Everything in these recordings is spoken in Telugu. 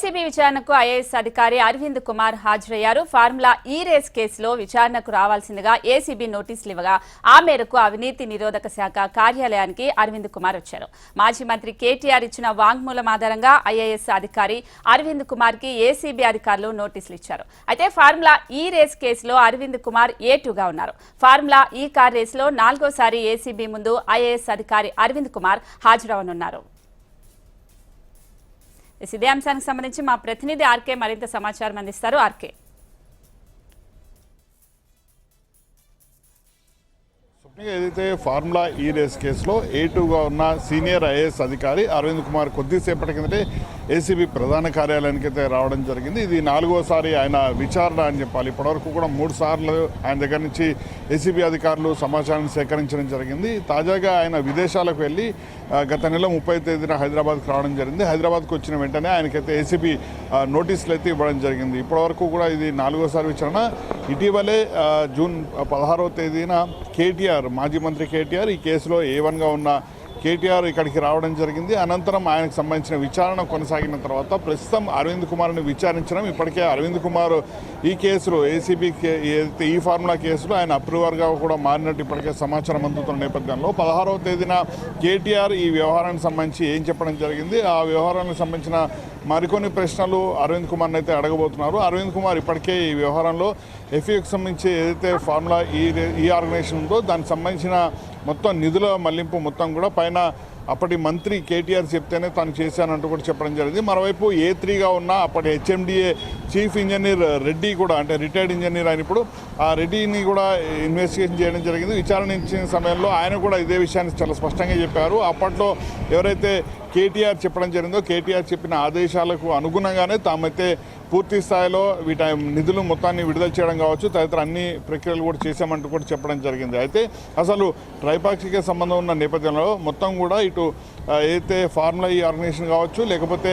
ఏసీబీ విచారణకు ఐఏఎస్ అధికారి అరవింద్ కుమార్ హాజరయ్యారు. ఫార్ములా ఈ రేస్ కేసులో విచారణకు రావాల్సిందిగా ఏసీబీ నోటీసులు ఇవ్వగా ఆ మేరకు అవినీతి నిరోధక శాఖ కార్యాలయానికి అరవింద్ కుమార్ వచ్చారు. మాజీ మంత్రి కేటీఆర్ ఇచ్చిన వాంగ్మూలం ఆధారంగా ఐఏఎస్ అధికారి అరవింద్ కుమార్ కి ఏసీబీ అధికారులు నోటీసులు ఇచ్చారు. అయితే ఫార్ములా ఈ రేస్ కేసులో అరవింద్ కుమార్ A2గా ఉన్నారు. ఫార్ములా ఈ కార్ రేసులో 4వ ఏసీబీ ముందు ఐఏఎస్ అధికారి అరవింద్ కుమార్ హాజరవనున్నారు. ఇదే అంశానికి సంబంధించి మా ప్రతినిధి ఆర్కే మరింత సమాచారం అందిస్తారు. ఆర్కే, ఏదైతే ఫార్ములా ఈ రేస్ కేసులో A2గా ఉన్న సీనియర్ ఐఏఎస్ అధికారి అరవింద్ కుమార్ కొద్దిసేపటి కిందటే ఏసీబీ ప్రధాన కార్యాలయానికి అయితే రావడం జరిగింది. ఇది 4వసారి ఆయన విచారణ అని చెప్పాలి. ఇప్పటివరకు కూడా 3 సార్లు ఆయన దగ్గర నుంచి ఏసీబీ అధికారులు సమాచారాన్ని సేకరించడం జరిగింది. తాజాగా ఆయన విదేశాలకు వెళ్ళి గత నెల 30వ తేదీన హైదరాబాద్కు రావడం జరిగింది. హైదరాబాద్కు వచ్చిన వెంటనే ఆయనకైతే ఏసీబీ నోటీసులు అయితే ఇవ్వడం జరిగింది. ఇప్పటివరకు కూడా ఇది 4వసారి విచారణ. ఇటీవలే జూన్ 16వ తేదీన కేటీఆర్, మాజీ మంత్రి కేటీఆర్ ఈ కేసులో A1గా ఉన్న కేటీఆర్ ఇక్కడికి రావడం జరిగింది. అనంతరం ఆయనకు సంబంధించిన విచారణ కొనసాగిన తర్వాత ప్రస్తుతం అరవింద్ కుమార్ని విచారించడం. ఇప్పటికే అరవింద్ కుమార్ ఈ కేసులో ఏసీబీ ఏదైతే ఈ ఫార్ములా కేసులో ఆయన అప్రూవర్గా కూడా మారినట్టు ఇప్పటికే సమాచారం అందుతున్న నేపథ్యంలో 16వ తేదీన కేటీఆర్ ఈ వ్యవహారానికి సంబంధించి ఏం చెప్పడం జరిగింది, ఆ వ్యవహారానికి సంబంధించిన మరికొన్ని ప్రశ్నలు అరవింద్ కుమార్ని అయితే అడగబోతున్నారు. అరవింద్ కుమార్ ఇప్పటికే ఈ వ్యవహారంలో ఎఫ్ఈకి సంబంధించి ఏదైతే ఫార్ములా ఈ ఆర్గనైజేషన్ ఉందో దానికి సంబంధించిన మొత్తం నిధుల మళ్లింపు మొత్తం కూడా పైన అప్పటి మంత్రి కేటీఆర్ చెప్తేనే తాను చేశానంటూ కూడా చెప్పడం జరిగింది. మరోవైపు A3గా ఉన్న అప్పటి HMDA చీఫ్ ఇంజనీర్ రెడ్డి కూడా, అంటే రిటైర్డ్ ఇంజనీర్ ఆయన, ఇప్పుడు ఆ రెడ్డిని కూడా ఇన్వెస్టిగేషన్ చేయడం జరిగింది. విచారణ ఇచ్చిన సమయంలో ఆయన కూడా ఇదే విషయాన్ని చాలా స్పష్టంగా చెప్పారు. అప్పట్లో ఎవరైతే కేటీఆర్ చెప్పడం జరిగిందో కేటీఆర్ చెప్పిన ఆదేశాలకు అనుగుణంగానే తామైతే పూర్తి స్థాయిలో వీటి నిధులు మొత్తాన్ని విడుదల చేయడం కావచ్చు, తదితర అన్ని ప్రక్రియలు కూడా చేశామంటూ కూడా చెప్పడం జరిగింది. అయితే అసలు ట్రైపాక్షిక సంబంధం ఉన్న నేపథ్యంలో మొత్తం కూడా ఇటు ఏదైతే ఫార్ములా ఈ ఆర్గనైజేషన్ కావచ్చు, లేకపోతే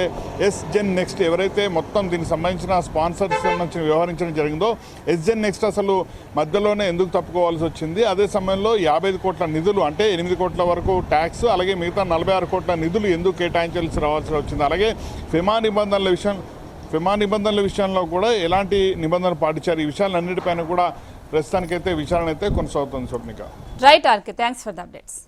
SGen Next ఎవరైతే మొత్తం దీనికి సంబంధించిన స్పాన్సర్స్ సంబంధించిన వ్యవహరించడం జరిగిందో SGen Next అసలు మధ్యలోనే ఎందుకు తప్పుకోవాల్సి వచ్చింది, అదే సమయంలో 55 కోట్ల నిధులు, అంటే 8 కోట్ల వరకు ట్యాక్స్, అలాగే మిగతా 46 కోట్ల నిధులు ఎందుకు కేటాయించాల్సి రావాల్సి వచ్చింది, అలాగే ఫెమా నిబంధనల విషయంలో కూడా ఎలాంటి నిబంధనలు పాటించారు, ఈ విషయాలన్నిటిపైన కూడా ప్రస్తుతానికైతే విచారణ అయితే కొనసాగుతుంది. Swapnika. Right RK, thanks for the updates.